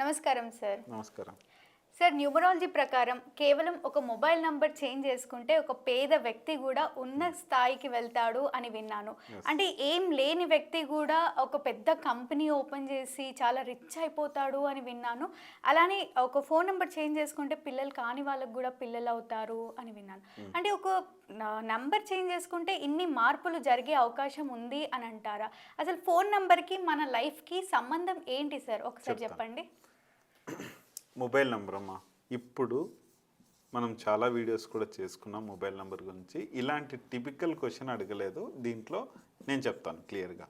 నమస్కారం సార్. నమస్కారం sir, numerology ప్రకారం కేవలం ఒక మొబైల్ నంబర్ చేంజ్ చేసుకుంటే ఒక పేద వ్యక్తి కూడా ఉన్న స్థాయికి వెళ్తాడు అని విన్నాను. అంటే ఏం లేని వ్యక్తి కూడా ఒక పెద్ద కంపెనీ ఓపెన్ చేసి చాలా రిచ్ అయిపోతాడు అని విన్నాను. అలానే ఒక ఫోన్ నెంబర్ చేంజ్ చేసుకుంటే పిల్లలు కాని వాళ్ళకు కూడా పిల్లలు అవుతారు అని విన్నాను. అంటే ఒక నంబర్ చేంజ్ చేసుకుంటే ఇన్ని మార్పులు జరిగే అవకాశం ఉంది అని అంటారా? అసలు ఫోన్ నంబర్కి మన లైఫ్కి సంబంధం ఏంటి సార్? ఒకసారి చెప్పండి. మొబైల్ నెంబర్ అమ్మా, ఇప్పుడు మనం చాలా వీడియోస్ కూడా చేసుకున్నాం మొబైల్ నెంబర్ గురించి. ఇలాంటి టిపికల్ క్వశ్చన్ అడగలేదు. దీంట్లో నేను చెప్తాను క్లియర్గా.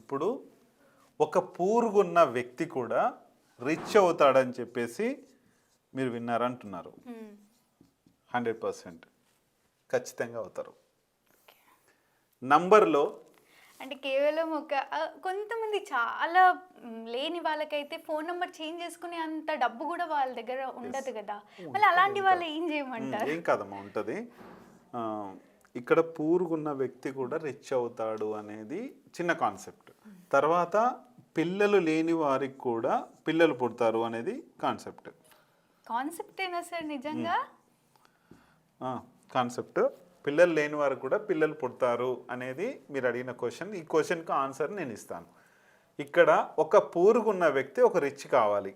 ఇప్పుడు ఒక పూరుగున్న వ్యక్తి కూడా రిచ్ అవుతాడని చెప్పేసి మీరు విన్నారంటున్నారు. 100% ఖచ్చితంగా అవుతారు. నంబర్లో అంటే కేవలం ఒక కొంతమంది చాలా లేని వాళ్ళకైతే ఫోన్ నెంబర్ చేంజ్ చేసుకునే అంత డబ్బు కూడా వాళ్ళ దగ్గర ఉండదు కదా, మళ్ళీ అలాంటి వాళ్ళు ఏం చేయమంటారు? ఏం కాదమ్మా, ఉంటుంది. ఇక్కడ పూరుగున్న వ్యక్తి కూడా రిచ్ అవుతాడు అనేది చిన్న కాన్సెప్ట్. తర్వాత పిల్లలు లేని వారికి కూడా పిల్లలు పుడతారు అనేది కాన్సెప్ట్. కాన్సెప్టేనా సార్ నిజంగా? కాన్సెప్ట్. పిల్లలు లేని వారు కూడా పిల్లలు పుడతారు అనేది మీరు అడిగిన క్వశ్చన్. ఈ క్వశ్చన్కి ఆన్సర్ నేను ఇస్తాను. ఇక్కడ ఒక పూరుగున్న వ్యక్తి ఒక రిచ్ కావాలి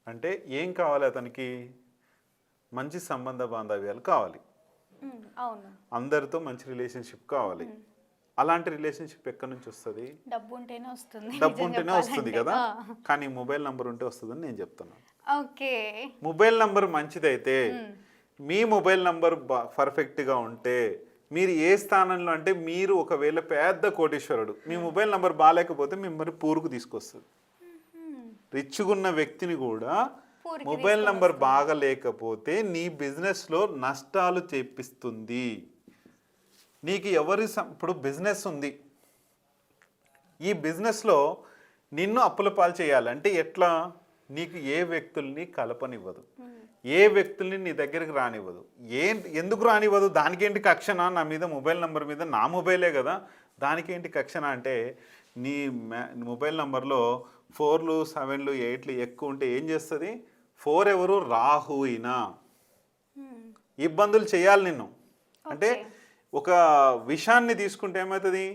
అంటే ఏం కావాలి? అతనికి మంచి సంబంధ బాంధవ్యాలు కావాలి, అందరితో మంచి రిలేషన్షిప్ కావాలి. అలాంటి రిలేషన్షిప్ ఎక్కడి నుంచి వస్తుంది? డబ్బు ఉంటేనే వస్తుంది. డబ్బు ఉంటేనే వస్తుంది కదా, కానీ మొబైల్ నంబర్ ఉంటే వస్తుందని నేను చెప్తున్నాను. ఓకే, మొబైల్ నంబర్ మంచిదైతే, మీ మొబైల్ నంబర్ పర్ఫెక్ట్గా ఉంటే మీరు ఏ స్థానంలో అంటే మీరు ఒకవేళ పెద్ద కోటీశ్వరుడు, మీ మొబైల్ నంబర్ బాగాలేకపోతే మిమ్మల్ని పూరుకు తీసుకొస్తుంది. రిచ్గా ఉన్న వ్యక్తిని కూడా మొబైల్ నంబర్ బాగలేకపోతే నీ బిజినెస్లో నష్టాలు చేపిస్తుంది. నీకు ఇప్పుడు బిజినెస్ ఉంది, ఈ బిజినెస్లో నిన్ను అప్పుల పాలు చేయాలంటే ఎట్లా? నీకు ఏ వ్యక్తుల్ని కలపనివ్వదు, ఏ వ్యక్తుల్ని నీ దగ్గరికి రానివ్వదు. ఎందుకు రానివ్వదు? దానికేంటి కక్షణ? నా మీద మొబైల్ నెంబర్ మీద, నా మొబైలే కదా, దానికేంటి కక్షణ అంటే నీ మొబైల్ నెంబర్లో 4లు 7లు 8లు ఎక్కువ ఉంటే ఏం చేస్తుంది? 4 ఎవరు? రాహు అయినా ఇబ్బందులు చేయాలి నిన్ను. అంటే ఒక విషాన్ని తీసుకుంటే ఏమవుతుంది?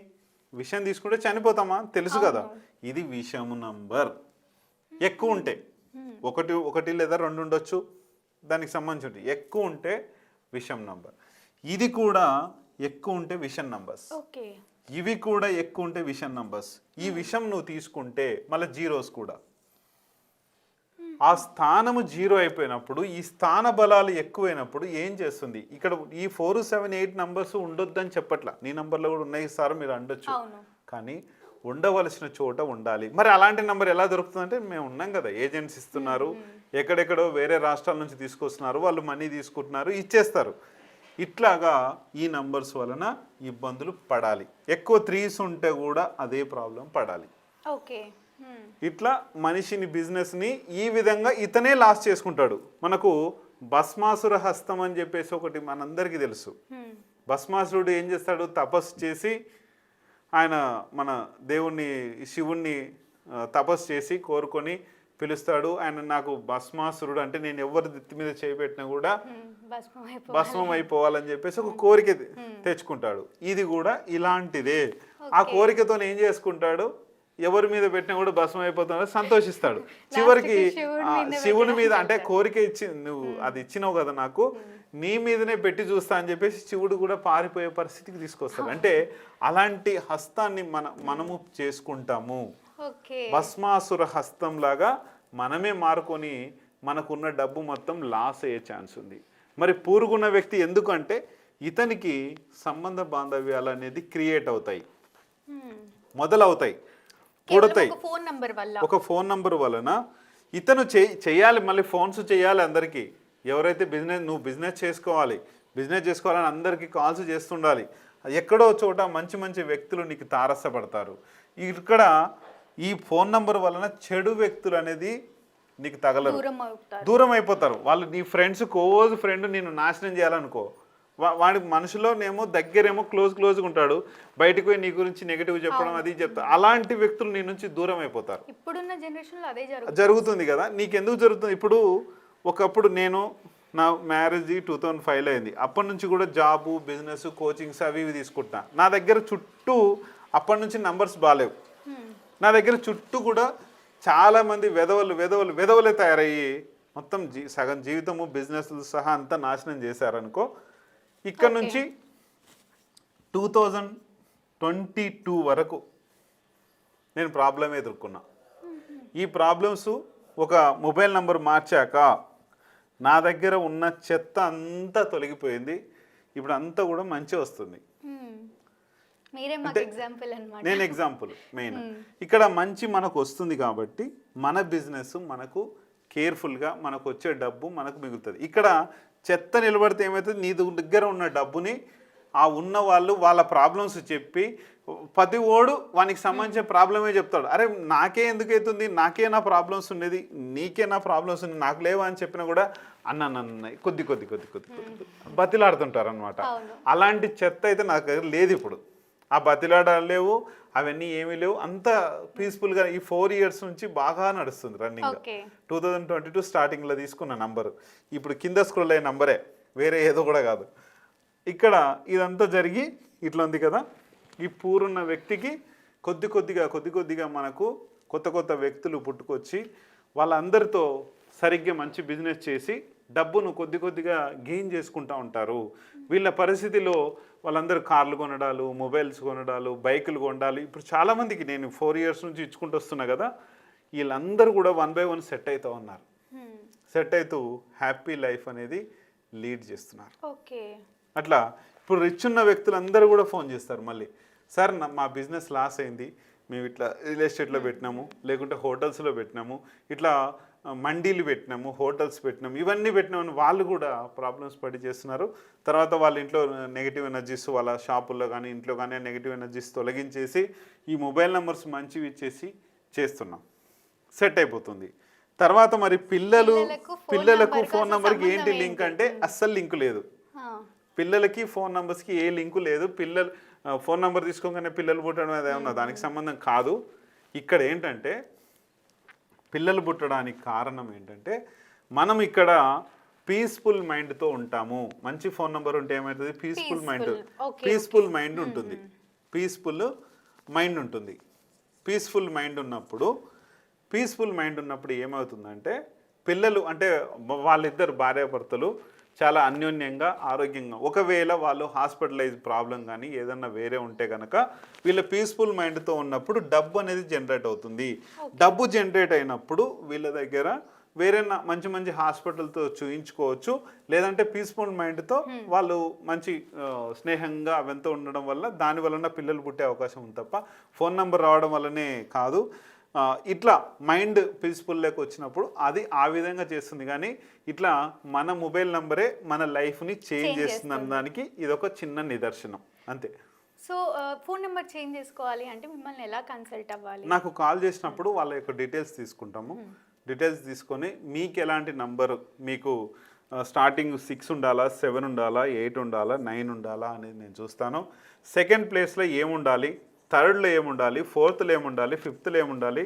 విషం తీసుకుంటే చనిపోతామా? తెలుసు కదా. ఇది విషము నంబర్. ఎక్కువ ఉంటే ఒకటి లేదా 2 ఉండొచ్చు, దానికి సంబంధించి ఉంటుంది. ఎక్కువ ఉంటే విషం నంబర్. ఇది కూడా ఎక్కువ ఉంటే విషం నంబర్స్. ఇవి కూడా ఎక్కువ ఉంటే విషం నంబర్స్. ఈ విషం నువ్వు తీసుకుంటే మళ్ళీ జీరోస్ కూడా. ఆ స్థానము 0 అయిపోయినప్పుడు, ఈ స్థాన బలాలు ఎక్కువైనప్పుడు ఏం చేస్తుంది? ఇక్కడ ఈ 4, 7, 8 నంబర్స్ ఉండొద్దని చెప్పట్లా. నీ నంబర్లో కూడా ఉన్నాయి సార్ మీరు అనొచ్చు, కానీ ఉండవలసిన చోట ఉండాలి. మరి అలాంటి నెంబర్ ఎలా దొరుకుతుందంటే మేము ఉన్నాం కదా, ఏజెంట్స్ ఇస్తున్నారు, ఎక్కడెక్కడో వేరే రాష్ట్రాల నుంచి తీసుకొస్తున్నారు, వాళ్ళు మనీ తీసుకుంటున్నారు, ఇచ్చేస్తారు. ఇట్లాగా ఈ నంబర్స్ వలన ఇబ్బందులు పడాలి. ఎక్కువ 3s ఉంటే కూడా అదే ప్రాబ్లం పడాలి. ఇట్లా మనిషిని, బిజినెస్ని ఈ విధంగా ఇతనే లాస్ చేసుకుంటాడు. మనకు భస్మాసుర హస్తం అని చెప్పేసి ఒకటి మనందరికీ తెలుసు. భస్మాసురుడు ఏం చేస్తాడు? తపస్సు చేసి ఆయన మన దేవుణ్ణి, శివుణ్ణి తపస్సు చేసి కోరుకొని పిలుస్తాడు. ఆయన నాకు భస్మాసురుడు అంటే నేను ఎవరి దిత్తి మీద చేయబెట్టినా కూడా భస్మం అయిపోవాలని చెప్పేసి ఒక కోరిక తెచ్చుకుంటాడు. ఇది కూడా ఇలాంటిదే. ఆ కోరికతో ఏం చేసుకుంటాడు? ఎవరి మీద పెట్టినా కూడా భస్మం అయిపోతున్నాడు, సంతోషిస్తాడు. చివరికి శివుని మీద అంటే కోరిక ఇచ్చి నువ్వు అది ఇచ్చినావు కదా నాకు, నీ మీదనే పెట్టి చూస్తా అని చెప్పేసి శివుడు కూడా పారిపోయే పరిస్థితికి తీసుకొస్తాడు. అంటే అలాంటి హస్తాన్ని మనము చేసుకుంటాము. భస్మాసుర హస్తం లాగా మనమే మారుకొని మనకున్న డబ్బు మొత్తం లాస్ అయ్యే ఛాన్స్ ఉంది. మరి పూరుగున్న వ్యక్తి ఎందుకంటే ఇతనికి సంబంధ బాంధవ్యాలు అనేది క్రియేట్ అవుతాయి, మొదలవుతాయి, పుడతాయి. ఒక ఫోన్ నంబర్ వలన ఇతను చేయాలి, మళ్ళీ ఫోన్స్ చేయాలి అందరికీ. ఎవరైతే నువ్వు బిజినెస్ చేసుకోవాలని అందరికీ కాల్స్ చేస్తుండాలి. ఎక్కడో చోట మంచి మంచి వ్యక్తులు నీకు తారసపడతారు. ఇక్కడ ఈ ఫోన్ నంబర్ వలన చెడు వ్యక్తులు అనేది నీకు తగలరు, దూరం అయిపోతారు. వాళ్ళు నీ ఫ్రెండ్స్, క్లోజ్ ఫ్రెండ్ నిన్ను నాశనం చేయాలనుకో, వాడి మనుషులోనేమో దగ్గరేమో క్లోజ్గా ఉంటాడు, బయటకు పోయి నీ గురించి నెగిటివ్ చెప్పడం అది చెప్తా. అలాంటి వ్యక్తులు నీ నుంచి దూరం అయిపోతారు. ఇప్పుడున్న జనరేషన్లో అదే జరుగుతుంది కదా. నీకెందుకు జరుగుతుంది? ఇప్పుడు ఒకప్పుడు నా మ్యారేజ్ 2005 అయింది. అప్పటి నుంచి కూడా జాబు, బిజినెస్, కోచింగ్స్ అవి ఇవి తీసుకుంటున్నా. నా దగ్గర చుట్టూ అప్పటి నుంచి నంబర్స్ బాగాలేవు. నా దగ్గర చుట్టూ కూడా చాలామంది వెధవలే తయారయ్యి మొత్తం సగం జీవితము బిజినెస్లు సహా అంతా నాశనం చేశారనుకో. ఇక్కడ నుంచి 2022 వరకు నేను ప్రాబ్లమే ఎదుర్కొన్నా. ఈ ప్రాబ్లమ్స్ ఒక మొబైల్ నంబర్ మార్చాక నా దగ్గర ఉన్న చెత్త అంతా తొలగిపోయింది. ఇప్పుడు అంతా కూడా మంచి వస్తుంది. నేను ఎగ్జాంపుల్ మెయిన్ ఇక్కడ మంచి మనకు వస్తుంది కాబట్టి మన బిజినెస్ మనకు కేర్ఫుల్గా మనకు వచ్చే డబ్బు మనకు మిగులుతుంది. ఇక్కడ చెత్త నిలబడితే ఏమవుతుంది, నీ దగ్గర ఉన్న డబ్బుని ఆ ఉన్న వాళ్ళు వాళ్ళ ప్రాబ్లమ్స్ చెప్పి ప్రతి ఓడు వానికి సంబంధించిన ప్రాబ్లమే చెప్తాడు. అరే నాకే ఎందుకు అవుతుంది, నాకే నా ప్రాబ్లమ్స్ ఉండేది, నీకే నా ప్రాబ్లమ్స్ ఉంది, నాకు లేవా అని చెప్పినా కూడా అన్న కొద్ది బతిలాడుతుంటారు అనమాట. అలాంటి చెత్త అయితే నాకు దగ్గర లేదు ఇప్పుడు. ఆ బతిలాడాలు లేవు, అవన్నీ ఏమీ లేవు. అంత పీస్ఫుల్గా ఈ 4 years నుంచి బాగా నడుస్తుంది రన్నింగ్. 2022 స్టార్టింగ్లో తీసుకున్న నంబరు ఇప్పుడు కింద స్క్రోల్ అయ్యే నంబరే, వేరే ఏదో కూడా కాదు. ఇక్కడ ఇదంతా జరిగి ఇట్లా ఉంది కదా. ఈ పూరున్న వ్యక్తికి కొద్ది కొద్దిగా మనకు కొత్త వ్యక్తులు పుట్టుకొచ్చి వాళ్ళందరితో సరిగ్గా మంచి బిజినెస్ చేసి డబ్బును కొద్దిగా గెయిన్ చేసుకుంటూ ఉంటారు. వీళ్ళ పరిస్థితిలో వాళ్ళందరూ కార్లు కొనడాలు, మొబైల్స్ కొనడాలు, బైకులు కొనడాలు. ఇప్పుడు చాలామందికి నేను 4 years నుంచి ఇచ్చుకుంటూ వస్తున్నా కదా, వీళ్ళందరూ కూడా 1 by 1 సెట్ అవుతూ ఉన్నారు. సెట్ అవుతూ హ్యాపీ లైఫ్ అనేది లీడ్ చేస్తున్నారు. అట్లా ఇప్పుడు రిచ్ ఉన్న వ్యక్తులందరూ కూడా ఫోన్ చేస్తారు మళ్ళీ, సార్ మా బిజినెస్ లాస్ అయింది, మేము ఇట్లా రియల్ ఎస్టేట్లో పెట్టినాము, లేకుంటే హోటల్స్లో పెట్టినాము, ఇట్లా మండీలు పెట్టినాము, హోటల్స్ పెట్టినాము, ఇవన్నీ పెట్టినామని వాళ్ళు కూడా ప్రాబ్లమ్స్ పడి చేస్తున్నారు. తర్వాత వాళ్ళ ఇంట్లో నెగిటివ్ ఎనర్జీస్, వాళ్ళ షాపుల్లో కానీ ఇంట్లో కానీ నెగిటివ్ ఎనర్జీస్ తొలగించేసి ఈ మొబైల్ నెంబర్స్ మంచివి ఇచ్చేసి చేస్తున్నాం, సెట్ అయిపోతుంది. తర్వాత మరి పిల్లలకు ఫోన్ నెంబర్కి ఏంటి లింక్ అంటే అస్సలు లింక్ లేదు. పిల్లలకి ఫోన్ నెంబర్స్కి ఏ లింకు లేదు. పిల్లలు ఫోన్ నెంబర్ తీసుకోగానే పిల్లలు పుట్టడం ఏమన్నా దానికి సంబంధం కాదు. ఇక్కడ ఏంటంటే పిల్లలు పుట్టడానికి కారణం ఏంటంటే మనం ఇక్కడ పీస్ఫుల్ మైండ్తో ఉంటాము. మంచి ఫోన్ నెంబర్ ఉంటే ఏమవుతుంది, పీస్ఫుల్ మైండ్ ఉంటుంది. పీస్ఫుల్ మైండ్ ఉన్నప్పుడు ఏమవుతుందంటే పిల్లలు అంటే వాళ్ళిద్దరు భార్యాభర్తలు చాలా అన్యోన్యంగా ఆరోగ్యంగా, ఒకవేళ వాళ్ళు హాస్పిటలైజ్ ప్రాబ్లం కానీ ఏదన్నా వేరే ఉంటే కనుక వీళ్ళ పీస్ఫుల్ మైండ్తో ఉన్నప్పుడు డబ్బు అనేది జనరేట్ అవుతుంది. డబ్బు జనరేట్ అయినప్పుడు వీళ్ళ దగ్గర వేరే మంచి హాస్పిటల్తో చూయించుకోవచ్చు. లేదంటే పీస్ఫుల్ మైండ్తో వాళ్ళు మంచి స్నేహంగా అవంతా ఉండడం వల్ల దాని వలన పిల్లలు పుట్టే అవకాశం ఉంది తప్ప ఫోన్ నెంబర్ రావడం వల్లనే కాదు. ఇట్లా మైండ్ పీస్ఫుల్లోకి వచ్చినప్పుడు అది ఆ విధంగా చేస్తుంది. కానీ ఇట్లా మన మొబైల్ నంబరే మన లైఫ్ని చేంజ్ చేస్తుంది అనడానికి ఇదొక చిన్న నిదర్శనం అంతే. సో ఫోన్ నెంబర్ చేంజ్ చేసుకోవాలి అంటే మిమ్మల్ని ఎలా కన్సల్ట్ అవ్వాలి? నాకు కాల్ చేసినప్పుడు వాళ్ళ యొక్క డీటెయిల్స్ తీసుకుంటాము. డీటెయిల్స్ తీసుకొని మీకు ఎలాంటి నంబరు, మీకు స్టార్టింగ్ 6 ఉండాలా, 7 ఉండాలా, 8 ఉండాలా, 9 ఉండాలా అనేది నేను చూస్తాను. సెకండ్ ప్లేస్లో ఏముండాలి, థర్డ్లో ఏముండాలి, ఫోర్త్లో ఏముండాలి, ఫిఫ్త్లో ఏముండాలి,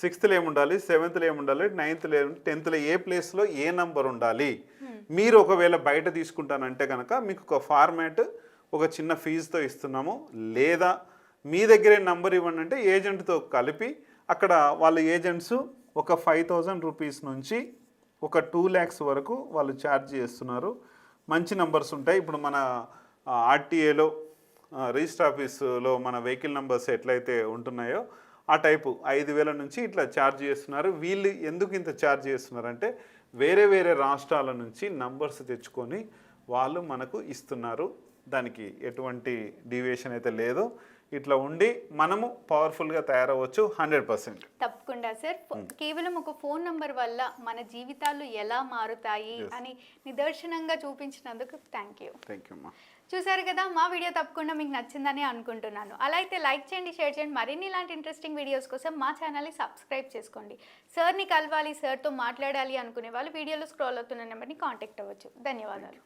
సిక్స్త్లో ఏముండాలి, సెవెంత్లో ఏముండాలి, నైన్త్లో 10th ఏ ప్లేస్లో ఏ నంబర్ ఉండాలి. మీరు ఒకవేళ బయట తీసుకుంటానంటే కనుక మీకు ఒక ఫార్మాట్ ఒక చిన్న ఫీజుతో ఇస్తున్నాము. లేదా మీ దగ్గరే నంబర్ ఇవ్వండి అంటే ఏజెంట్తో కలిపి అక్కడ వాళ్ళ ఏజెంట్స్ ఒక 5,000 రూపీస్ నుంచి ఒక 2 lakhs వరకు వాళ్ళు ఛార్జ్ చేస్తున్నారు. మంచి నంబర్స్ ఉంటాయి. ఇప్పుడు మన ఆర్టీఏలో రిజిస్టర్ ఆఫీసులో మన వెహికల్ నెంబర్స్ ఎట్లయితే ఉంటున్నాయో ఆ టైపు 5,000 నుంచి ఇట్లా ఛార్జ్ చేస్తున్నారు. వీళ్ళు ఎందుకు ఇంత ఛార్జ్ చేస్తున్నారంటే వేరే రాష్ట్రాల నుంచి నంబర్స్ తెచ్చుకొని వాళ్ళు మనకు ఇస్తున్నారు. దానికి ఎటువంటి డీవియేషన్ అయితే లేదు. ఇట్లా ఉండి మనము పవర్ఫుల్గా తయారవచ్చు 100%. తప్పకుండా సార్. కేవలం ఒక ఫోన్ నంబర్ వల్ల మన జీవితాలు ఎలా మారుతాయి అని నిదర్శనంగా చూపించినందుకు థ్యాంక్ యూ అమ్మా. చూసారు కదా, మా వీడియో తప్పకుండా మీకు నచ్చిందని అనుకుంటున్నాను. అలా అయితే లైక్ చేయండి, షేర్ చేయండి. మరిన్ని ఇలాంటి ఇంట్రెస్టింగ్ వీడియోస్ కోసం మా ఛానల్ని సబ్స్క్రైబ్ చేసుకోండి. సార్ని కలవాలి, సార్తో మాట్లాడాలి అనుకునే వాళ్ళు వీడియోలో స్క్రోల్ అవుతున్న నెంబర్ని కాంటాక్ట్ అవ్వచ్చు. ధన్యవాదాలు.